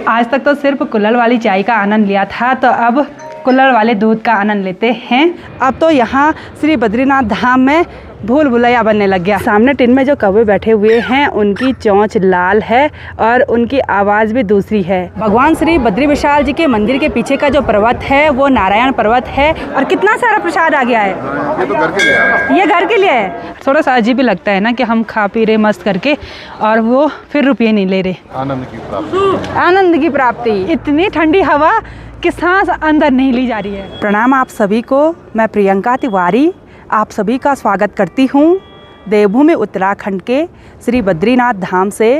आज तक तो सिर्फ कुल्हड़ वाली चाय का आनंद लिया था, तो अब कुल्हड़ वाले दूध का आनंद लेते हैं। अब तो यहाँ श्री बद्रीनाथ धाम में भूल भुलैया बनने लग गया। सामने टिन में जो कौवे बैठे हुए हैं उनकी चोंच लाल है और उनकी आवाज़ भी दूसरी है। भगवान श्री बद्री विशाल जी के मंदिर के पीछे का जो पर्वत है वो नारायण पर्वत है। और कितना सारा प्रसाद आ गया है। ये तो घर के लिए है। ये घर के लिए है। थोड़ा सा अजीब भी लगता है ना कि हम खा पी रहे मस्त करके और वो फिर रुपये नहीं ले रहे। आनंद की प्राप्ति। आनंद की प्राप्ति। इतनी ठंडी हवा कि सांस अंदर नहीं ली जा रही है। प्रणाम आप सभी को, मैं प्रियंका तिवारी आप सभी का स्वागत करती हूँ देवभूमि उत्तराखंड के श्री बद्रीनाथ धाम से।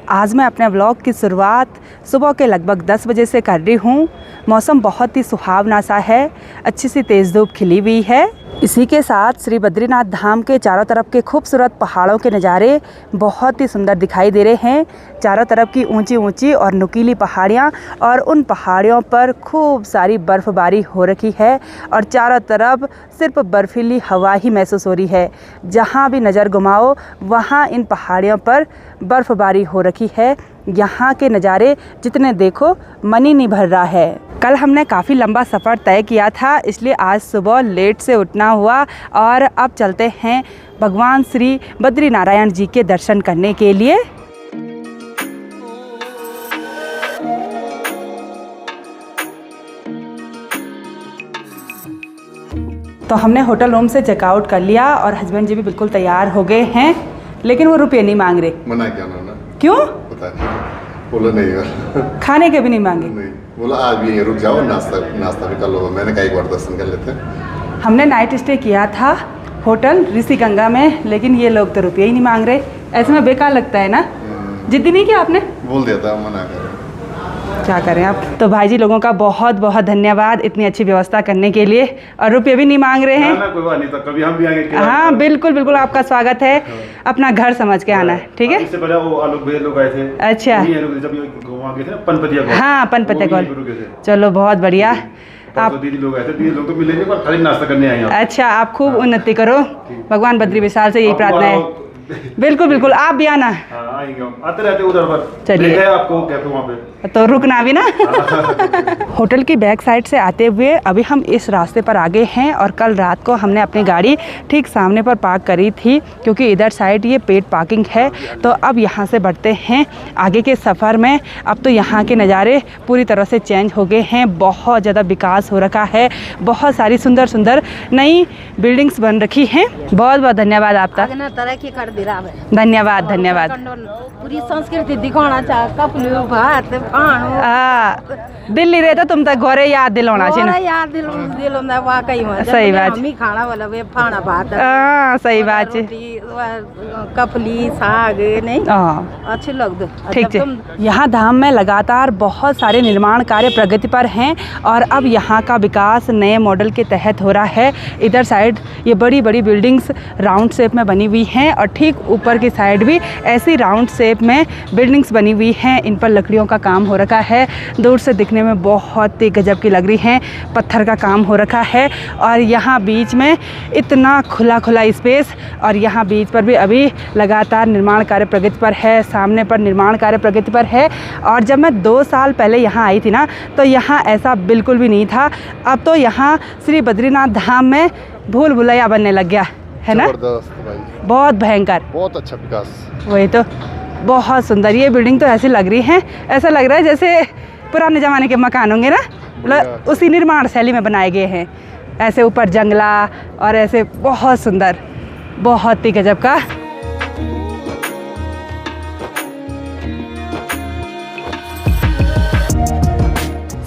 आज मैं अपने व्लॉग की शुरुआत सुबह के लगभग 10 बजे से कर रही हूँ। मौसम बहुत ही सुहावना सा है, अच्छी सी तेज़ धूप खिली हुई है। इसी के साथ श्री बद्रीनाथ धाम के चारों तरफ के खूबसूरत पहाड़ों के नज़ारे बहुत ही सुंदर दिखाई दे रहे हैं। चारों तरफ की ऊंची ऊंची और नुकीली पहाड़ियाँ और उन पहाड़ियों पर खूब सारी बर्फ़बारी हो रखी है और चारों तरफ सिर्फ बर्फीली हवा ही महसूस हो रही है। जहाँ भी नज़र घुमाओ वहाँ इन पहाड़ियों पर बर्फ़बारी हो रखी है। यहाँ के नज़ारे जितने देखो मन ही नहीं भर रहा है। कल हमने काफ़ी लंबा सफ़र तय किया था, इसलिए आज सुबह लेट से उठना हुआ और अब चलते हैं भगवान श्री बद्री नारायण जी के दर्शन करने के लिए। तो हमने होटल रूम से चेकआउट कर लिया और हस्बैंड जी भी बिल्कुल तैयार हो गए हैं, लेकिन वो रुपये नहीं मांग रहे। मना क्या उन्होंने? क्यों? पता नहीं, बोला नहीं। खाने के भी नहीं मांगे? नहीं, बोला आज भी यहीं रुक जाओ, नाश्ता भी कर लो। मैंने कहा एक बार दर्शन कर लेते हैं। हमने नाइट स्टे किया था होटल ऋषिगंगा में, लेकिन ये लोग तो रुपये ही नहीं मांग रहे। ऐसे में बेकार लगता है ना। जिद्दी नहीं किया आपने? बोल दिया था, मना कर। क्या करें आप। तो भाई जी लोगों का बहुत बहुत धन्यवाद इतनी अच्छी व्यवस्था करने के लिए, और रुपये भी नहीं मांग रहे हैं। ना, कोई बात नहीं, तो कभी हम भी आएंगे। हाँ बिल्कुल बिल्कुल, आपका स्वागत है। अपना घर समझ के आना है, ठीक है। इससे पहले वो आलोक भैया लोग आए थे। अच्छा। जब वहाँ गए थे ना पनपतिया। हाँ पनपतिया कॉल। चलो बहुत बढ़िया। आप दीदी लोग आए थे, दीदी लोग तो मिलेंगे पर खाली नाश्ता करने आए हैं। अच्छा, आप खूब उन्नति करो, भगवान बद्री विशाल से यही प्रार्थना है। बिल्कुल बिल्कुल, आप भी आना। आएंगे, आते रहते उधर पर। चलिए, आपको कैफे वहाँ पे तो रुकना भी ना। होटल की बैक साइड से आते हुए अभी हम इस रास्ते पर आ गए हैं और कल रात को हमने अपनी गाड़ी ठीक सामने पर पार्क करी थी, क्योंकि इधर साइड ये पेड पार्किंग है। तो अब यहाँ से बढ़ते हैं आगे के सफ़र में। अब तो यहाँ के नज़ारे पूरी तरह से चेंज हो गए हैं, बहुत ज़्यादा विकास हो रखा है, बहुत सारी सुंदर सुंदर नई बिल्डिंग्स बन रखी हैं। बहुत बहुत धन्यवाद आपका। धन्यवाद धन्यवाद। पूरी संस्कृति दिखाना चाह भात दिल्ली रहे तो तुम तक घरे याद दिलाना चाहिए। याद दिलाना वाकई में सही बात। हम ही खाना वाला वे खाना भात। सही बात है। कपली साग नहीं अच्छे लग। ठीक है। यहाँ धाम में लगातार बहुत सारे निर्माण कार्य प्रगति पर हैं और अब यहाँ का विकास नए मॉडल के तहत हो रहा है। इधर साइड ये बड़ी बड़ी बिल्डिंग्स राउंड शेप में बनी हुई हैं और ठीक ऊपर की साइड भी ऐसी राउंड शेप में बिल्डिंग्स बनी हुई हैं। इन पर लकड़ियों का काम हो रखा है, दूर से दिखने में बहुत ही गजब की लग रही हैं। पत्थर का काम हो रखा है और यहाँ बीच में इतना खुला खुला स्पेस, और यहाँ बीच पर भी अभी लगातार निर्माण कार्य प्रगति पर है। सामने पर निर्माण कार्य प्रगति पर है। और जब मैं 2 साल पहले यहाँ आई थी ना, तो यहाँ ऐसा बिल्कुल भी नहीं था। अब तो यहाँ श्री बद्रीनाथ धाम में भूल भुलैया बनने लग गया है ना। बहुत भयंकर, बहुत अच्छा विकास। वही तो, बहुत सुंदर। ये बिल्डिंग तो ऐसी लग रही है, ऐसा लग रहा है जैसे पुराने ज़माने के मकान होंगे ना, मतलब उसी निर्माण शैली में बनाए गए हैं। ऐसे ऊपर जंगला और ऐसे बहुत सुंदर, बहुत ही गजब का।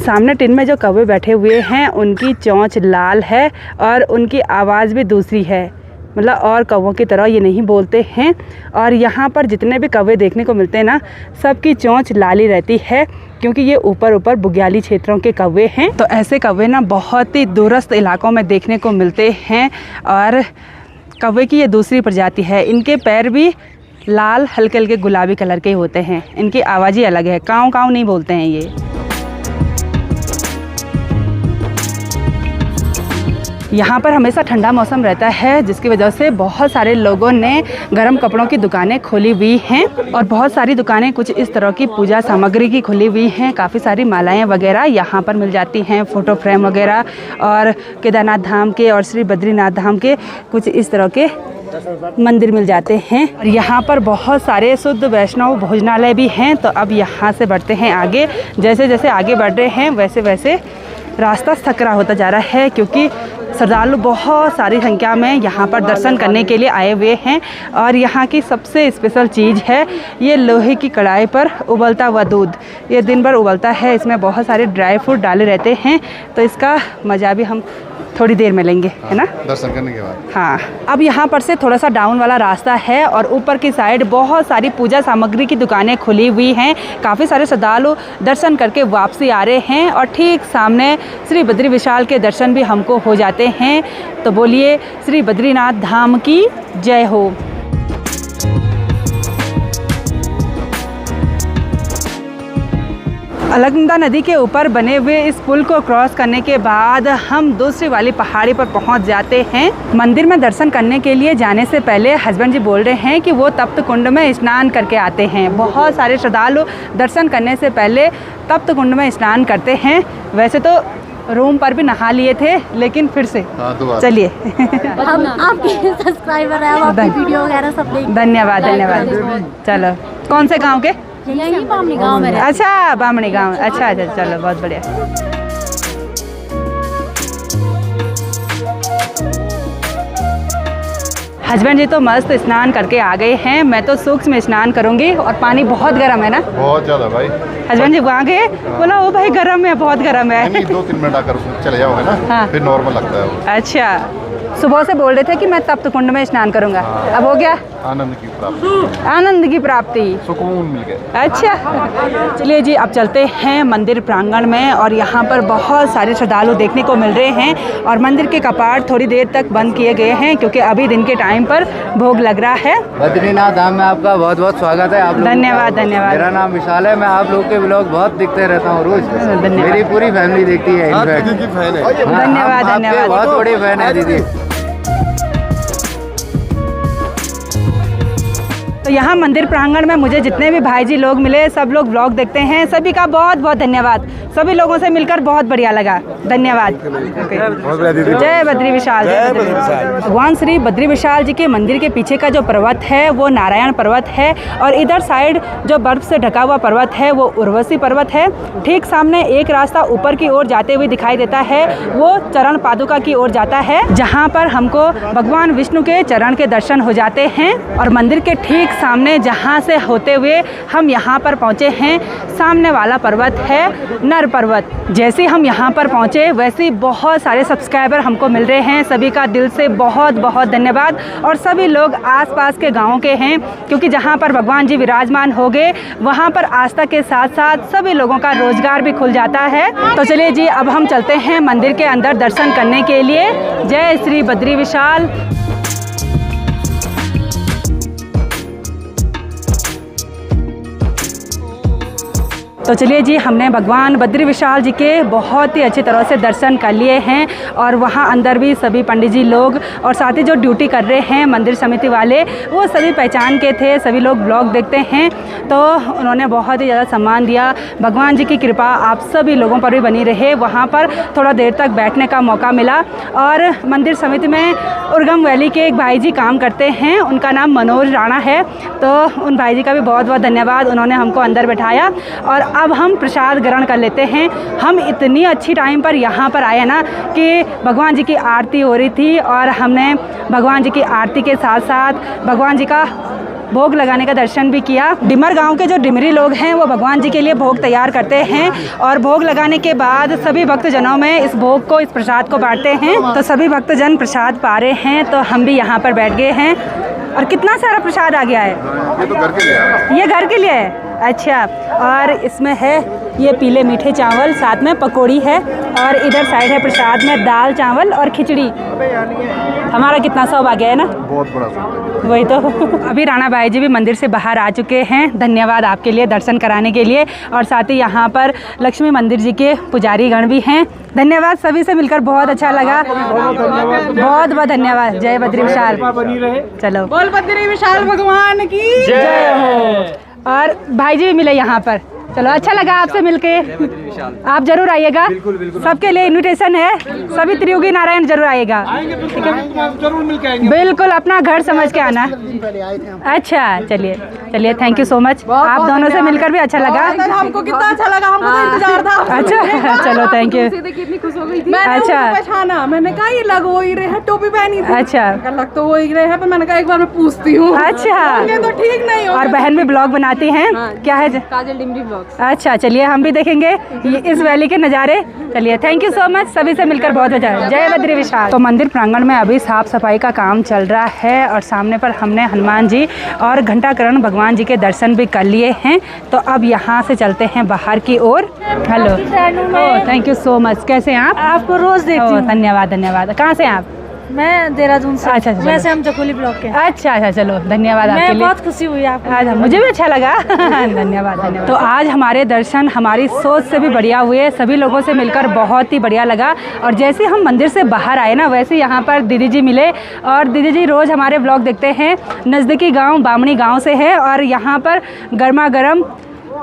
सामने टिन में जो कौवे बैठे हुए हैं उनकी चोंच लाल है और उनकी आवाज़ भी दूसरी है, मतलब और कौवों की तरह ये नहीं बोलते हैं। और यहाँ पर जितने भी कौवे देखने को मिलते हैं ना, सबकी चोंच लाली रहती है, क्योंकि ये ऊपर ऊपर बुग्याली क्षेत्रों के कौवे हैं। तो ऐसे कौवे ना बहुत ही दूरस्थ इलाकों में देखने को मिलते हैं। और कौवे की ये दूसरी प्रजाति है। इनके पैर भी लाल हल्के हल्के गुलाबी कलर के होते हैं। इनकी आवाज़ ही अलग है, काँव काँव नहीं बोलते हैं ये। यहाँ पर हमेशा ठंडा मौसम रहता है, जिसकी वजह से बहुत सारे लोगों ने गर्म कपड़ों की दुकानें खोली हुई हैं और बहुत सारी दुकानें कुछ इस तरह की पूजा सामग्री की खुली हुई हैं। काफ़ी सारी मालाएं वगैरह यहाँ पर मिल जाती हैं, फ़ोटो फ्रेम वगैरह, और केदारनाथ धाम के और श्री बद्रीनाथ धाम के कुछ इस तरह के मंदिर मिल जाते हैं। और यहाँ पर बहुत सारे शुद्ध वैष्णव भोजनालय भी हैं। तो अब यहाँ से बढ़ते हैं आगे। जैसे जैसे आगे बढ़ रहे हैं वैसे वैसे रास्ता सकरा होता जा रहा है, क्योंकि श्रद्धालु बहुत सारी संख्या में यहाँ पर दर्शन करने के लिए आए हुए हैं। और यहाँ की सबसे स्पेशल चीज़ है ये लोहे की कढ़ाई पर उबलता हुआ दूध। ये दिन भर उबलता है, इसमें बहुत सारे ड्राई फ्रूट डाले रहते हैं। तो इसका मज़ा भी हम थोड़ी देर में लेंगे, है ना, दर्शन करने के बाद। हाँ, अब यहाँ पर से थोड़ा सा डाउन वाला रास्ता है और ऊपर की साइड बहुत सारी पूजा सामग्री की दुकानें खुली हुई हैं। काफ़ी सारे श्रद्धालु दर्शन करके वापसी आ रहे हैं और ठीक सामने श्री बद्री विशाल के दर्शन भी हमको हो जाते हैं। तो बोलिए श्री बद्रीनाथ धाम की जय हो। अलकनंदा नदी के ऊपर बने हुए इस पुल को क्रॉस करने के बाद हम दूसरी वाली पहाड़ी पर पहुंच जाते हैं। मंदिर में दर्शन करने के लिए जाने से पहले हस्बैंड जी बोल रहे हैं कि वो तप्त कुंड में स्नान करके आते हैं। बहुत सारे श्रद्धालु दर्शन करने से पहले तप्त कुंड में स्नान करते हैं। वैसे तो रूम पर भी नहा लिए थे, लेकिन फिर से चलिए। हम आपके सब्सक्राइबर हैं, हम आपकी वीडियो वगैरह सब देख। धन्यवाद धन्यवाद। चलो, कौन से गाँव के? यही बामनी गाँव में। अच्छा, बामणी गाँव। अच्छा अच्छा, चलो बहुत बढ़िया। हस्बैंड जी तो मस्त स्नान करके आ गए हैं। मैं तो सूक्ष्म स्नान करूंगी और पानी बहुत गर्म है ना? बहुत ज़्यादा भाई। हस्बैंड जी वहाँ गए, बोला ओ भाई गर्म है, बहुत गर्म है। नहीं, 2-3 मिनट आकर उसमें चले जाओगे ना, हाँ। फिर नॉर्मल लगता है वो। अच्छा, सुबह से बोल रहे थे कि मैं तप्त कुंड में स्नान करूंगा, अब हो गया? आनंद की प्राप्ति, आनंद की प्राप्ति, सुकून मिल गया। अच्छा, चलिए जी अब चलते हैं मंदिर प्रांगण में। और यहाँ पर बहुत सारे श्रद्धालु देखने को मिल रहे हैं और मंदिर के कपाट थोड़ी देर तक बंद किए गए हैं, क्योंकि अभी दिन के टाइम पर भोग लग रहा है। बद्रीनाथ धाम में आपका बहुत बहुत स्वागत है। आप लोग धन्यवाद धन्यवाद। मेरा नाम विशाल है। मैं आप लोग के ब्लॉग बहुत देखते रहता हूँ रोज। धन्यवाद। मेरी पूरी फैमिली देखती है। धन्यवाद धन्यवाद। बहुत बड़ी फैन है दीदी। तो यहाँ मंदिर प्रांगण में मुझे जितने भी भाई जी लोग मिले, सब लोग ब्लॉग देखते हैं, सभी का बहुत बहुत धन्यवाद। सभी लोगों से मिलकर बहुत बढ़िया लगा, धन्यवाद। जय बद्री विशाल। भगवान श्री बद्री विशाल जी के मंदिर के पीछे का जो पर्वत है वो नारायण पर्वत है और इधर साइड जो बर्फ से ढका हुआ पर्वत है वो उर्वशी पर्वत है। ठीक सामने एक रास्ता ऊपर की ओर जाते हुए दिखाई देता है, वो चरण पादुका की ओर जाता है, जहाँ पर हमको भगवान विष्णु के चरण के दर्शन हो जाते हैं। और मंदिर के ठीक सामने जहाँ से होते हुए हम यहाँ पर पहुँचे हैं, सामने वाला पर्वत है नर पर्वत। जैसे हम यहाँ पर पहुँचे वैसे ही बहुत सारे सब्सक्राइबर हमको मिल रहे हैं, सभी का दिल से बहुत बहुत धन्यवाद। और सभी लोग आसपास के गाँव के हैं, क्योंकि जहाँ पर भगवान जी विराजमान हो गए वहाँ पर आस्था के साथ साथ सभी लोगों का रोजगार भी खुल जाता है। तो चलिए जी अब हम चलते हैं मंदिर के अंदर दर्शन करने के लिए। जय श्री बद्री विशाल। तो चलिए जी, हमने भगवान बद्री विशाल जी के बहुत ही अच्छी तरह से दर्शन कर लिए हैं और वहाँ अंदर भी सभी पंडित जी लोग और साथ ही जो ड्यूटी कर रहे हैं मंदिर समिति वाले, वो सभी पहचान के थे। सभी लोग ब्लॉग देखते हैं तो उन्होंने बहुत ही ज़्यादा सम्मान दिया। भगवान जी की कृपा आप सभी लोगों पर भी बनी रहे। वहाँ पर थोड़ा देर तक बैठने का मौका मिला और मंदिर समिति में उर्गम वैली के एक भाई जी काम करते हैं, उनका नाम मनोज राणा है। तो उन भाई जी का भी बहुत बहुत धन्यवाद, उन्होंने हमको अंदर बैठाया। और अब हम प्रसाद ग्रहण कर लेते हैं। हम इतनी अच्छी टाइम पर यहाँ पर आए ना कि भगवान जी की आरती हो रही थी और हमने भगवान जी की आरती के साथ साथ भगवान जी का भोग लगाने का दर्शन भी किया। डिमर गांव के जो डिमरी लोग हैं वो भगवान जी के लिए भोग तैयार करते हैं और भोग लगाने के बाद सभी भक्तजनों में इस भोग को, इस प्रसाद को बांटते हैं। तो सभी भक्तजन प्रसाद पा रहे हैं, तो हम भी यहाँ पर बैठ गए हैं। और कितना सारा प्रसाद आ गया है। ये तो घर के लिए है। ये घर के लिए है। अच्छा, और इसमें है ये पीले मीठे चावल, साथ में पकौड़ी है, और इधर साइड है प्रसाद में दाल चावल और खिचड़ी। हमारा कितना सौभाग्य है ना, बहुत बड़ा सौभाग्य। वही तो। अभी राणा भाई जी भी मंदिर से बाहर आ चुके हैं, धन्यवाद आपके लिए दर्शन कराने के लिए। और साथ ही यहाँ पर लक्ष्मी मंदिर जी के पुजारी गण भी हैं। धन्यवाद, सभी से मिलकर बहुत अच्छा लगा। बहुत बहुत धन्यवाद। जय बद्री विशाल। चलो, बोल बद्री विशाल भगवान की जय हो। और भाई जी भी मिले यहाँ पर। चलो, अच्छा लगा आपसे मिलके। आप जरूर आइएगा, सबके लिए इनविटेशन है। सभी त्रियोगी नारायण जरूर आइएगा, ठीक है? जरूर मिलके आएंगे। बिल्कुल, अपना घर समझ के आना। अच्छा, चलिए चलिए, थैंक यू सो मच। आप दोनों से मिलकर भी अच्छा लगा। हमको कितना अच्छा लगा, हमको तो इंतजार था। अच्छा, चलो, थैंक यू। कितनी खुश हो गई थी। अच्छा। मैंने पहचाना, मैंने कहा ये लग हो ही रहे हैं, टोपी पहनी थी। अच्छा। लग तो हो ही रहे हैं, पर मैंने कहा एक बार मैं पूछती हूँ। अच्छा। ये तो ठीक नहीं हो। और बहन भी ब्लॉग बनाती हैं, क्या है? काजल डिमरी ब्लॉग। अच्छा, चलिए, हम भी देखेंगे ये इस वैली के नज़ारे। चलिए, थैंक यू सो मच, सभी से मिलकर बहुत अच्छा है। जय बद्री विशाल। तो मंदिर प्रांगण में अभी साफ सफाई का काम चल रहा है, और सामने पर हमने हनुमान जी और घंटाकरण भगवान जी के दर्शन भी कर लिए हैं। तो अब यहाँ से चलते हैं बाहर की ओर। Hello, oh, thank you so much. कैसे हैं आप? आपको रोज देखती हूँ। धन्यवाद धन्यवाद। कहाँ से हैं आप? मैं देहरादून से। अच्छा, चलो। वैसे हम चकोली ब्लॉक के। अच्छा अच्छा, चलो, धन्यवाद आपके मैं लिए। बहुत खुशी हुई आपको। आज मुझे भी अच्छा लगा। धन्यवाद धन्यवाद। तो आज हमारे दर्शन हमारी सोच से भी बढ़िया हुए, सभी लोगों से मिलकर बहुत ही बढ़िया लगा। और जैसे हम मंदिर से बाहर आए ना, वैसे यहाँ पर दीदी जी मिले। और दीदी जी रोज़ हमारे ब्लॉग देखते हैं, नज़दीकी गांव बामणी गांव से है, और यहाँ पर गर्मा गर्म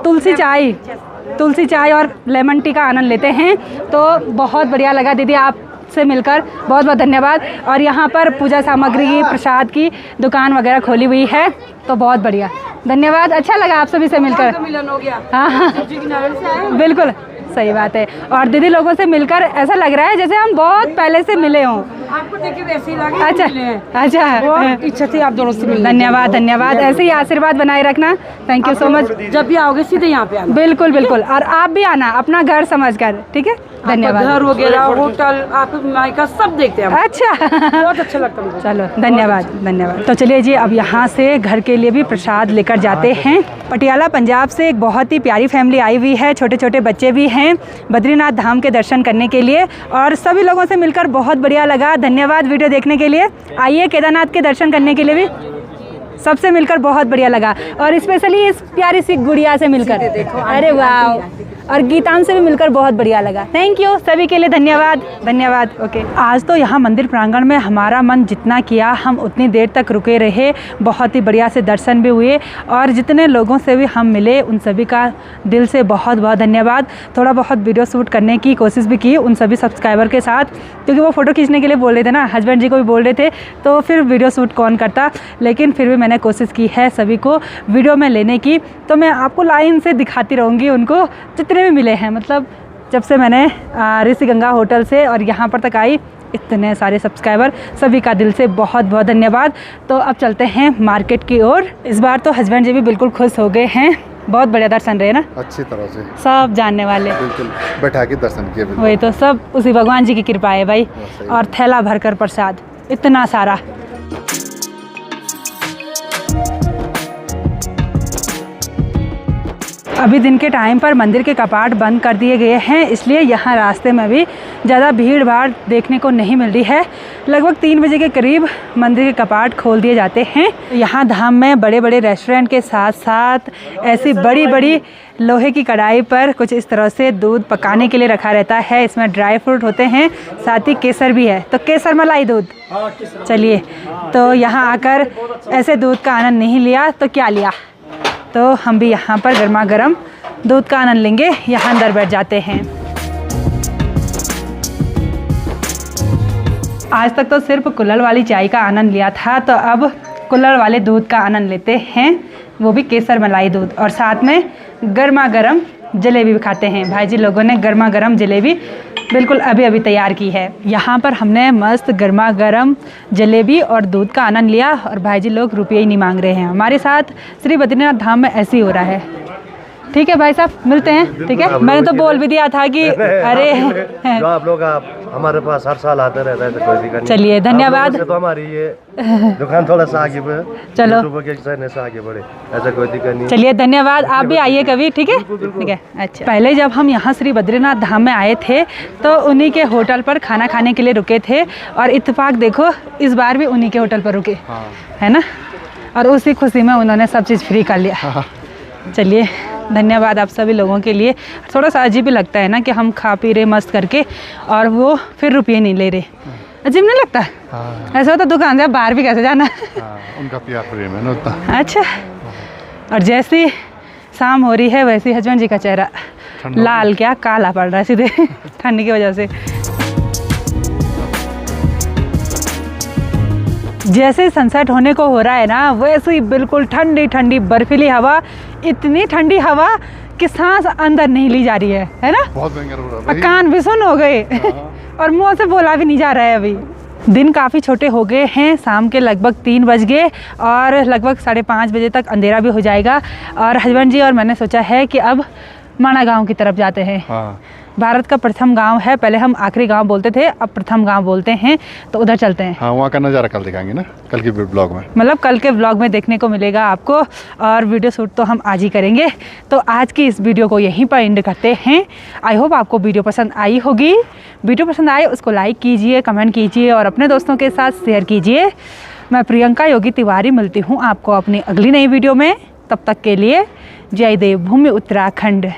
तुलसी चाय और लेमन टी का आनंद लेते हैं। तो बहुत बढ़िया लगा दीदी, आप से मिलकर बहुत बहुत धन्यवाद। और यहाँ पर पूजा सामग्री की, प्रसाद की दुकान वगैरह खोली हुई है, तो बहुत बढ़िया, धन्यवाद। अच्छा लगा आप सभी से मिलकर। मिलन हो गया। हाँ, बिल्कुल सही बात है। और दीदी लोगों से मिलकर ऐसा लग रहा है जैसे हम बहुत पहले से मिले हों। आपको देख के वैसे ही लगे। अच्छा अच्छा, इच्छा थी आप दोनों से मिलने। धन्यवाद धन्यवाद। ऐसे ही आशीर्वाद बनाए रखना। Thank you so much. जब भी आओगे सीधे यहाँ पे आना। बिल्कुल बिल्कुल, और आप भी आना अपना घर समझकर, ठीक है? धन्यवाद। घर वगैरह, होटल, आपको मायका सब देखते हैं। अच्छा, बहुत अच्छा लगता है। चलो, धन्यवाद धन्यवाद। तो चलिए जी, अब यहाँ से घर के लिए भी प्रसाद लेकर जाते हैं। पटियाला पंजाब से एक बहुत ही प्यारी फैमिली आई हुई है, छोटे छोटे बच्चे भी हैं, बद्रीनाथ धाम के दर्शन करने के लिए। और सभी लोगों से मिलकर बहुत बढ़िया लगा। धन्यवाद वीडियो देखने के लिए। आइए केदारनाथ के दर्शन करने के लिए भी सबसे मिलकर बहुत बढ़िया लगा। और स्पेशली इस प्यारी सी गुड़िया से मिलकर, अरे वाह, और गीतान से भी मिलकर बहुत बढ़िया लगा। थैंक यू सभी के लिए, धन्यवाद धन्यवाद। ओके, आज तो यहाँ मंदिर प्रांगण में हमारा मन जितना किया, हम उतनी देर तक रुके रहे। बहुत ही बढ़िया से दर्शन भी हुए, और जितने लोगों से भी हम मिले उन सभी का दिल से बहुत बहुत धन्यवाद। थोड़ा बहुत वीडियो शूट करने की कोशिश भी की उन सभी सब्सक्राइबर के साथ, क्योंकि वो फ़ोटो खींचने के लिए बोल रहे थे ना, हस्बैंड जी को भी बोल रहे थे, तो फिर वीडियो शूट कौन करता। लेकिन फिर भी मैंने कोशिश की है सभी को वीडियो में लेने की। तो मैं आपको लाइन से दिखाती रहूँगी उनको, जितने भी मिले हैं। मतलब जब से मैंने ऋषिगंगा होटल से और यहाँ पर तक आई, इतने सारे सब्सक्राइबर, सभी का दिल से बहुत बहुत धन्यवाद। तो अब चलते हैं मार्केट की ओर। इस बार तो हस्बैंड जी भी बिल्कुल खुश हो गए हैं। बहुत बढ़िया दर्शन रहे ना, अच्छी तरह से सब जानने वाले, बिल्कुल बैठा के दर्शन किए। बिल्कुल वही तो, सब उसी भगवान जी की कृपा है भाई। और थैला भरकर प्रसाद इतना सारा। अभी दिन के टाइम पर मंदिर के कपाट बंद कर दिए गए हैं, इसलिए यहाँ रास्ते में भी ज़्यादा भीड़ भाड़ देखने को नहीं मिल रही है। लगभग 3 बजे के करीब मंदिर के कपाट खोल दिए जाते हैं। यहाँ धाम में बड़े बड़े रेस्टोरेंट के साथ साथ ऐसी बड़ी बड़ी लोहे की कढ़ाई पर कुछ इस तरह से दूध पकाने के लिए रखा रहता है। इसमें ड्राई फ्रूट होते हैं, साथ ही केसर भी है, तो केसर मलाई दूध। चलिए, तो यहाँ आकर ऐसे दूध का आनंद नहीं लिया तो क्या लिया। तो हम भी यहाँ पर गर्मा गर्म दूध का आनंद लेंगे। यहाँ अंदर बैठ जाते हैं। आज तक तो सिर्फ कुल्हड़ वाली चाय का आनंद लिया था, तो अब कुल्हड़ वाले दूध का आनंद लेते हैं, वो भी केसर मलाई दूध। और साथ में गर्मा गर्म जलेबी भी खाते हैं। भाई जी लोगों ने गर्मा गर्म जलेबी बिल्कुल अभी अभी तैयार की है। यहाँ पर हमने मस्त गर्मा गर्म जलेबी और दूध का आनंद लिया, और भाई जी लोग रुपये ही नहीं मांग रहे हैं। हमारे साथ श्री बद्रीनाथ धाम में ऐसे ही हो रहा है। ठीक है भाई साहब, मिलते हैं। ठीक है, मैंने तो बोल भी दिया था कि अरे जो आप लोग हमारे पास हर साल आते रहता है, तो कोई दिक्कत नहीं। चलिए, धन्यवाद। आप लोगों से तो हमारी ये दुकान थोड़ा सा आगे बढ़े, चलो। यूट्यूबर के चैनल से आगे बढ़े, ऐसा कोई दिक्कत नहीं। चलिए, धन्यवाद। आप भी आइए कभी, ठीक है? ठीक है, अच्छा। पहले जब हम यहाँ श्री बद्रीनाथ धाम में आए थे तो उन्हीं के होटल पर खाना खाने के लिए रुके थे, और इत्तेफाक देखो इस बार भी उन्हीं के होटल पर रुके, है ना? और उसी खुशी में उन्होंने सब चीज़ फ्री कर लिया। चलिए, धन्यवाद आप सभी लोगों के लिए। थोड़ा सा अजीब भी लगता है ना कि हम खा पी रहे मस्त करके और वो फिर रुपये नहीं ले रहे। अजीब नहीं लगता? ऐसा होता दुकान से बाहर भी कैसे जाना। उनका प्यार प्रेम है ना उतना। अच्छा। और जैसी शाम हो रही है वैसे हस्बैंड जी का चेहरा लाल क्या काला पड़ रहा है सीधे ठंड की वजह से। जैसे सनसेट होने को हो रहा है ना, वैसे ही बिल्कुल ठंडी ठंडी बर्फीली हवा, इतनी ठंडी हवा कि सांस अंदर नहीं ली जा रही है ना? बहुत भयंकर हो रहा है। कान भी सुन हो गए और मुंह से बोला भी नहीं जा रहा है। अभी दिन काफ़ी छोटे हो गए हैं, शाम के लगभग 3 बज गए और लगभग 5:30 बजे तक अंधेरा भी हो जाएगा। और हस्बैंड जी और मैंने सोचा है कि अब माना गांव की तरफ जाते हैं। भारत का प्रथम गांव है, पहले हम आखिरी गांव बोलते थे, अब प्रथम गांव बोलते हैं, तो उधर चलते हैं। हाँ, वहाँ का नज़ारा कल दिखाएंगे ना, कल के ब्लॉग में। मतलब कल के ब्लॉग में देखने को मिलेगा आपको, और वीडियो शूट तो हम आज ही करेंगे। तो आज की इस वीडियो को यहीं पर एंड करते हैं। आई होप आपको वीडियो पसंद आई होगी। वीडियो पसंद आए उसको लाइक कीजिए, कमेंट कीजिए और अपने दोस्तों के साथ शेयर कीजिए। मैं प्रियंका योगी तिवारी मिलती हूँ आपको अपनी अगली नई वीडियो में। तब तक के लिए जय देवभूमि उत्तराखंड।